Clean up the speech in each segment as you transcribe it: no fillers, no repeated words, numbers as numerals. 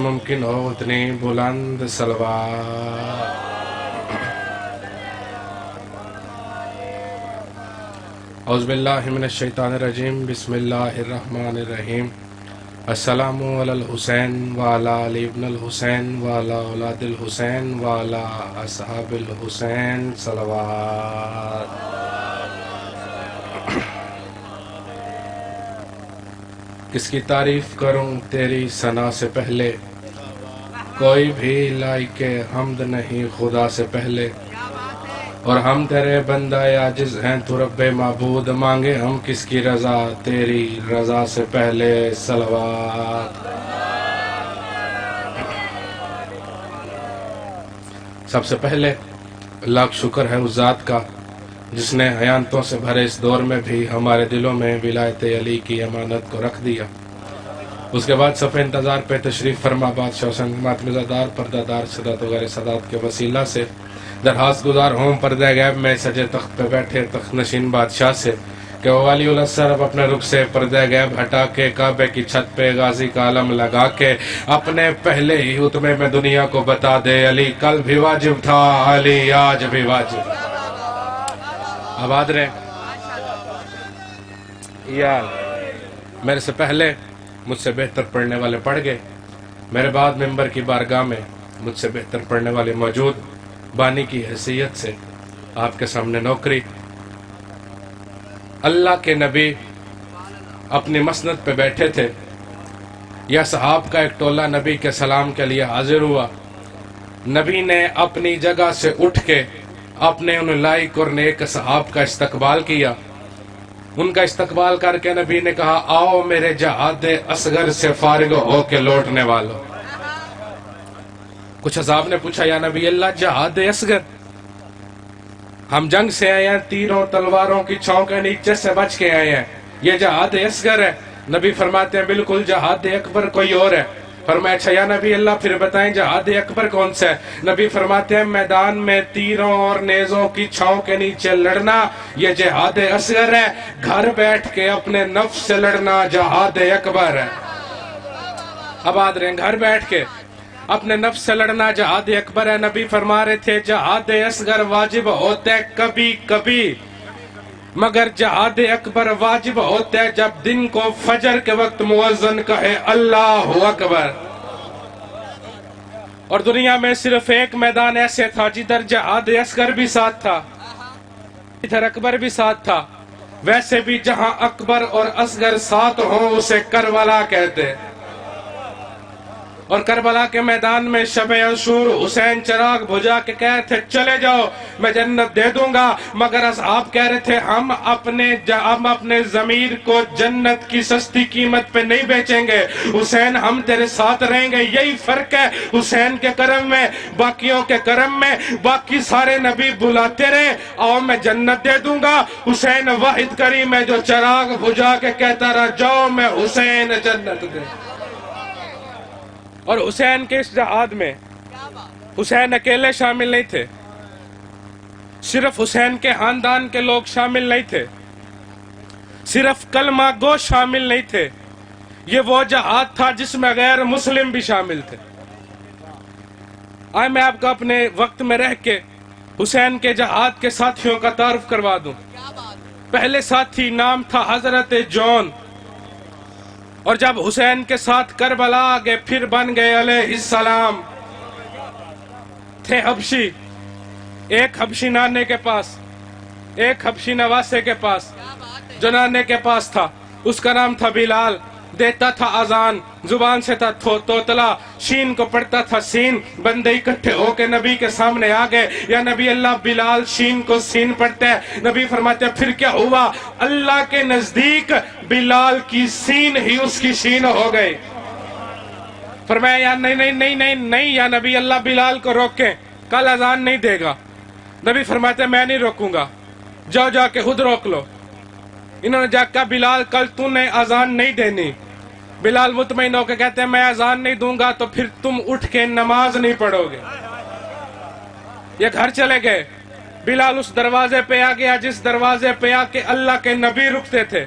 मुमकिन हो उतनी बुलंद सलवात। औज़ुबिल्लाहि मिनश्शैतानिर्रजीम, बिस्मिल्लाहिर्रहमानिर्रहीम। अस्सलामु अलल हुसैन व अला अली इब्नुल हुसैन व अला औलादिल हुसैन व अला अस्हाबिल हुसैन सलवात। किसकी तारीफ करूं तेरी सना से पहले, कोई भी लायके हम्द नहीं खुदा से पहले। और हम तेरे बंदा आजिज़ हैं तू रब्बे माबूद, मांगे हम किसकी रज़ा तेरी रज़ा से पहले सलवात। सबसे पहले लाख शुक्र है उस ज़ात का जिसने हयानतों से भरे इस दौर में भी हमारे दिलों में विलायत अली की अमानत को रख दिया। उसके बाद सफ़े इंतज़ार पे तशरीफ़ फरमा बादशाह हुसैन मातमिज़ादार पर्दादार सदात वगैरह सदात के वसीला से दरखास्त गुजार हों पर्दे गैब में सजे तख्त पे बैठे तख्त नशीन बादशाह से कि वो वाली उल असर अपने रुख से पर्दे गैब हटा के काबे की छत पे गाजी का आलम लगा के अपने पहले ही हुतमे में दुनिया को बता दे, अली कल भी वाजिब था, अली आज भी वाजिब। आबाद रहे यार। मेरे से पहले मुझसे बेहतर पढ़ने वाले पढ़ गए, मेरे बाद मिंबर की बारगाह में मुझसे बेहतर पढ़ने वाले मौजूद। बानी की हैसियत से आपके सामने नौकरी। अल्लाह के नबी अपनी मसनद पे बैठे थे, या सहाब का एक टोला नबी के सलाम के लिए हाजिर हुआ। नबी ने अपनी जगह से उठ के अपने उन लाइक और नेक सहाब का इस्तकबाल किया। उनका इस्तकबाल करके नबी ने कहा, आओ मेरे जहाद असगर से फारिग हो के लौटने वालों। कुछ असाब ने पूछा, या नबी अल्लाह जहाद असगर, हम जंग से आए हैं, तीरों तलवारों की छांव के नीचे से बच के आए हैं, ये जहाद असगर है। नबी फरमाते हैं बिल्कुल, जहाद अकबर कोई और है। फरमाया अच्छा या नबी अल्लाह फिर बताएं जहाद अकबर कौन सा है। नबी फरमाते हैं मैदान में तीरों और नेजों की छांव के नीचे लड़ना ये जहाद असगर है, घर बैठ के अपने नफ्स से लड़ना जहाद अकबर है। आबाद रहे, घर बैठ के अपने नफ्स से लड़ना जहाद अकबर है। नबी फरमा रहे थे जहाद असगर वाजिब होता है कभी कभी, मगर जहाद अकबर वाजिब होता है जब दिन को फजर के वक्त मुअज्जिन कहे अल्लाहु अकबर। और दुनिया में सिर्फ एक मैदान ऐसे था जिधर जहाद असगर भी साथ था, इधर अकबर भी साथ था। वैसे भी जहां अकबर और असगर साथ हो उसे करबला कहते। और करबला के मैदान में शबे अशूर हुसैन चिराग बुझा के कह रहे थे चले जाओ मैं जन्नत दे दूंगा, मगर असहाब कह रहे थे हम अपने जमीर को जन्नत की सस्ती कीमत पे नहीं बेचेंगे, हुसैन हम तेरे साथ रहेंगे। यही फर्क है हुसैन के करम में बाकियों के करम में। बाकी सारे नबी बुलाते रहे आओ मैं जन्नत दे दूंगा, हुसैन वाहिद करीम है जो चिराग बुझा के कहता रहा जाओ मैं हुसैन जन्नत दे। और हुसैन के इस जहाद में हुसैन अकेले शामिल नहीं थे, सिर्फ हुसैन के खानदान के लोग शामिल नहीं थे, सिर्फ कलमा गो शामिल नहीं थे। ये वो जहाद था जिसमें गैर मुस्लिम भी शामिल थे। आए मैं आपको अपने वक्त में रह के हुसैन के जहाद के साथियों का तारुफ करवा दूं। पहले साथी नाम था हजरत जॉन, और जब हुसैन के साथ करबला आ गए फिर बन गए अलैहिस्सलाम। थे हबशी, एक हबशी नाने के पास, एक हबशी नवासे के पास। जो नाने के पास था उसका नाम था बिलाल, देता था अजान, जुबान से था तोतला, शीन को पढ़ता था सीन। बंदे इकट्ठे होके नबी के सामने आ गए, या नबी अल्लाह बिलाल शीन को सीन पढ़ते हैं। नबी फरमाते हैं फिर क्या हुआ, अल्लाह के नजदीक बिलाल की सीन ही उसकी शीन हो गई। फरमाया या नहीं नहीं नहीं नहीं नहीं या नबी अल्लाह बिलाल को रोके, कल अजान नहीं देगा। नबी फरमाते मैं नहीं रोकूंगा, जाओ जाके खुद रोक लो। इन्होंने जाकर बिलाल कल तूने अजान नहीं देनी। बिलाल मुतमईन होकर कहते हैं मैं अजान नहीं दूंगा तो फिर तुम उठ के नमाज नहीं पढ़ोगे। ये घर चले गए। बिलाल उस दरवाजे पे आ गया जिस दरवाजे पे आके अल्लाह के नबी रुकते थे,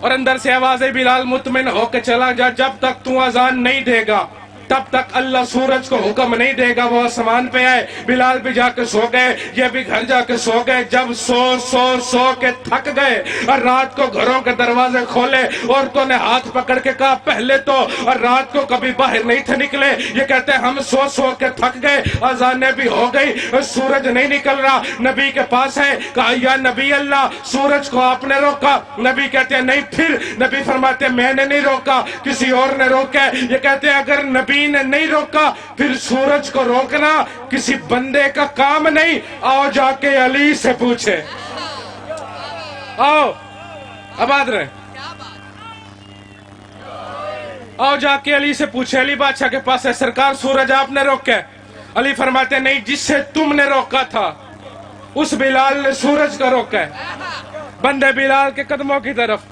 और अंदर से आवाज़ है बिलाल मुतमईन होकर चला जा, जब तक तू अजान नहीं देगा तब तक अल्लाह सूरज को हुक्म नहीं देगा वो आसमान पे आए। बिलाल भी जाके सो गए, ये भी घर जाके सो गए। जब सो के थक गए और रात को घरों के दरवाजे खोले, औरतों ने हाथ पकड़ के कहा पहले तो और रात को कभी बाहर नहीं थे निकले। ये कहते हम सो के थक गए, अजानें भी हो गई, सूरज नहीं निकल रहा। नबी के पास है, कहा या नबी अल्लाह सूरज को आपने रोका? नबी कहते हैं नहीं। फिर नबी फरमाते मैंने नहीं रोका, किसी और ने रोका। ये कहते हैं अगर नबी ने नहीं रोका फिर सूरज को रोकना किसी बंदे का काम नहीं। आओ जाके अली से पूछे, आओ आबाद रहे, आओ जाके अली से पूछे। अली बादशाह के पास है, सरकार सूरज आपने रोका? अली फरमाते नहीं, जिससे तुमने रोका था उस बिलाल ने सूरज को रोका है। बंदे बिलाल के कदमों की तरफ,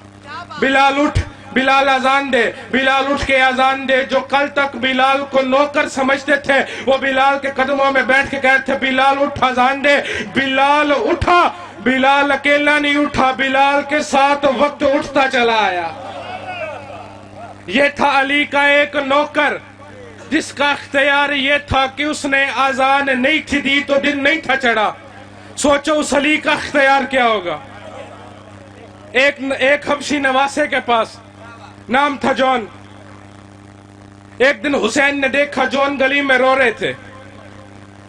बिलाल उठ, बिलाल अजान दे, बिलाल उठ के अजान दे। जो कल तक बिलाल को नौकर समझते थे वो बिलाल के कदमों में बैठ के कहते थे बिलाल उठ अजान दे। बिलाल उठा, बिलाल अकेला नहीं उठा, बिलाल के साथ वक्त उठता चला आया। ये था अली का एक नौकर जिसका इख्तियार ये था कि उसने अजान नहीं थी दी तो दिन नहीं था चढ़ा। सोचो उस अली का इख्तियार क्या होगा। एक हबशी नवासे के पास, नाम था जॉन। एक दिन हुसैन ने देखा जॉन गली में रो रहे थे।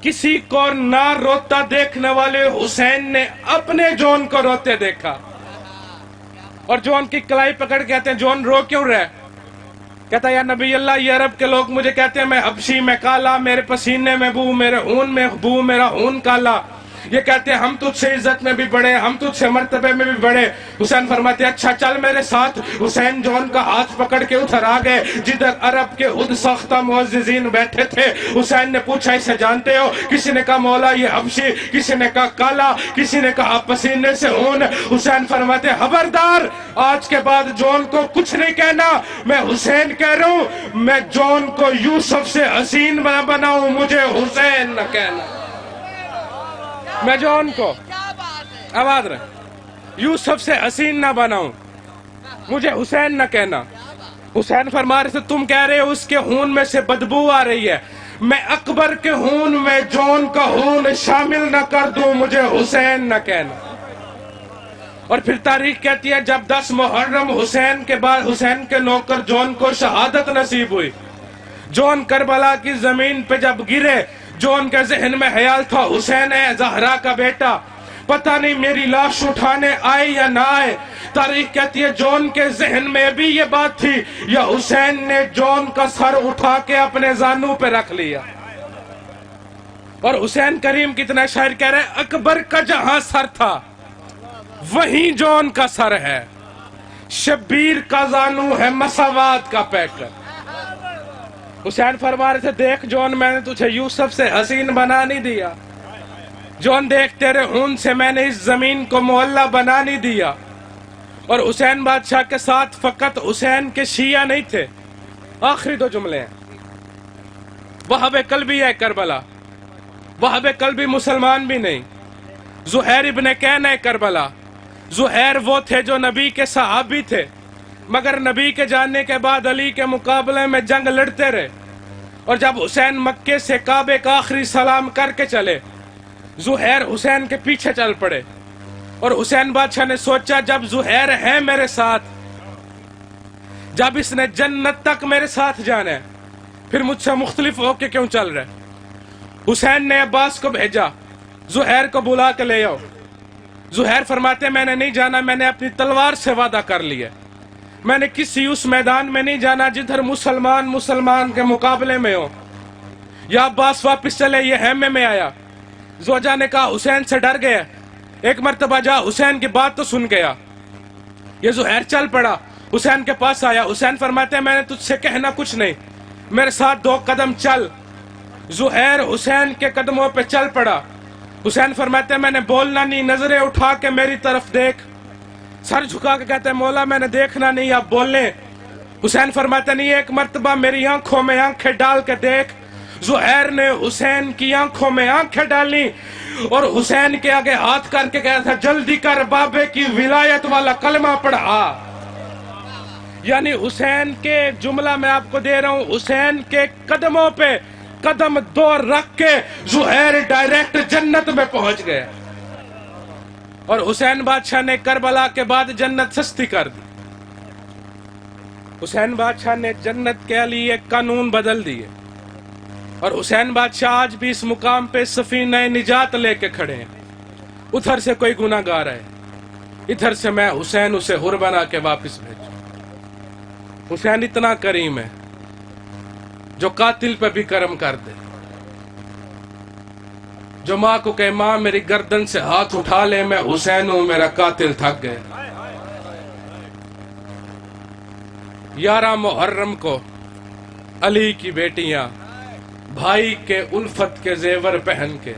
किसी को ना रोता देखने वाले हुसैन ने अपने जॉन को रोते देखा और जॉन की कलाई पकड़ के कहते हैं जॉन रो क्यों रहा? कहता या नबी अल्लाह, ये अरब के लोग मुझे कहते हैं मैं हबशी में काला, मेरे पसीने में बू, मेरे खून में बू, मेरा खून काला। ये कहते हैं हम तुझसे इज्जत में भी बड़े, हम तुझसे मर्तबे में भी बड़े। हुसैन फरमाते अच्छा चल मेरे साथ। हुसैन जॉन का हाथ पकड़ के उधर आ गए जिधर अरब के खुद सख्ता मुअज्जिजीन बैठे थे। हुसैन ने पूछा इसे जानते हो? किसी ने कहा मौला ये हबशी, किसी ने कहा काला, किसी ने कहा पसीने से खून। हुसैन फरमाते खबरदार, आज के बाद जॉन को कुछ नहीं कहना। मैं हुसैन कह रहा हूं, मैं जॉन को यूसुफ से हसीन बनाऊं, मुझे हुसैन न कहना। मैं जॉन को आवाज रहे यूसुफ से हसीन ना बनाऊं, मुझे हुसैन न कहना। हुसैन फरमा रहे थे तुम कह रहे हो उसके खून में से बदबू आ रही है, मैं अकबर के खून में जॉन का खून शामिल न कर दूं, मुझे हुसैन न कहना। और फिर तारीख कहती है जब 10 मुहर्रम हुसैन के बाद हुसैन के नौकर जॉन को शहादत नसीब हुई। जॉन करबला की जमीन पे जब गिरे, जॉन के जहन में ख्याल था हुसैन है ज़हरा का बेटा, पता नहीं मेरी लाश उठाने आए या ना आए। तारीख कहती है जॉन के जहन में भी ये बात थी या हुसैन ने जॉन का सर उठा के अपने जानू पे रख लिया। और हुसैन करीम कितना शायर कह रहे हैं अकबर का जहां सर था वहीं जॉन का सर है, शब्बीर का जानू है मसावात का पैकर। हुसैन फरमा रहे थे देख जॉन, मैंने तुझे यूसुफ से हसीन बना नहीं दिया। जॉन देख तेरे खून से मैंने इस जमीन को मोहल्ला बना नहीं दिया। और हुसैन बादशाह के साथ फकत हुसैन के शिया नहीं थे। आखिरी 2 जुमले हैं। वहाब कल्बी है करबला, वहाब कल्बी मुसलमान भी नहीं। ज़ुहैर इब्न कैन है करबला। ज़ुहैर वो थे जो नबी के सहाबी थे, मगर नबी के जाने के बाद अली के मुकाबले में जंग लड़ते रहे। और जब हुसैन मक्के से काबे का आखिरी सलाम करके चले, ज़ुहैर हुसैन के पीछे चल पड़े। और हुसैन बादशाह ने सोचा जब ज़ुहैर है मेरे साथ, जब इसने जन्नत तक मेरे साथ जाना है, फिर मुझसे मुख्तलिफ होके क्यों चल रहे। हुसैन ने अब्बास को भेजा ज़ुहैर को बुला के ले आओ। ज़ुहैर फरमाते मैंने नहीं जाना, मैंने अपनी तलवार से वादा कर लिया। मैंने किसी उस मैदान में नहीं जाना जिधर मुसलमान के मुकाबले में हो। या अब्बास वापस चले, ये हैमे में आया। जोजा ने कहा हुसैन से डर गया, एक मर्तबा जा हुसैन की बात तो सुन गया। ये ज़ुहैर चल पड़ा, हुसैन के पास आया। हुसैन फरमाते मैंने तुझसे कहना कुछ नहीं, मेरे साथ 2 कदम चल। ज़ुहैर हुसैन के कदमों पे चल पड़ा। हुसैन फरमाते मैंने बोलना नहीं, नजरें उठा के मेरी तरफ देख। सर झुका के कहते मौला मैंने देखना नहीं, आप बोलने। हुसैन फरमाते नहीं, एक मर्तबा मेरी आंखों में आंखें डाल के देख। ज़ुहैर ने हुसैन की आंखों में आंखें डाली और हुसैन के आगे हाथ करके कहा था जल्दी कर, बाबे की विलायत वाला कलमा पढ़ा। یعنی حسین کے جملہ میں آپ کو دے رہا ہوں، حسین کے قدموں پہ قدم دو رکھ کے زہیر ڈائریکٹ جنت میں پہنچ گئے، اور حسین بادشاہ نے کربلا کے بعد جنت سستی کر دی۔ حسین بادشاہ نے جنت کے لیے قانون بدل دیے، اور حسین بادشاہ آج بھی اس مقام پہ سفینہ نجات لے کے کھڑے ہیں۔ ادھر سے کوئی گناہ گار ہے، ادھر سے میں حسین اسے حر بنا کے واپس بھیجوں۔ حسین اتنا کریم ہے جو قاتل پہ بھی کرم کر دے، جو ماں کو کہے ماں میری گردن سے ہاتھ اٹھا لے، میں حسین ہوں، میرا قاتل تھک گئے۔ 11 محرم کو علی کی بیٹیاں بھائی کے الفت کے زیور پہن کے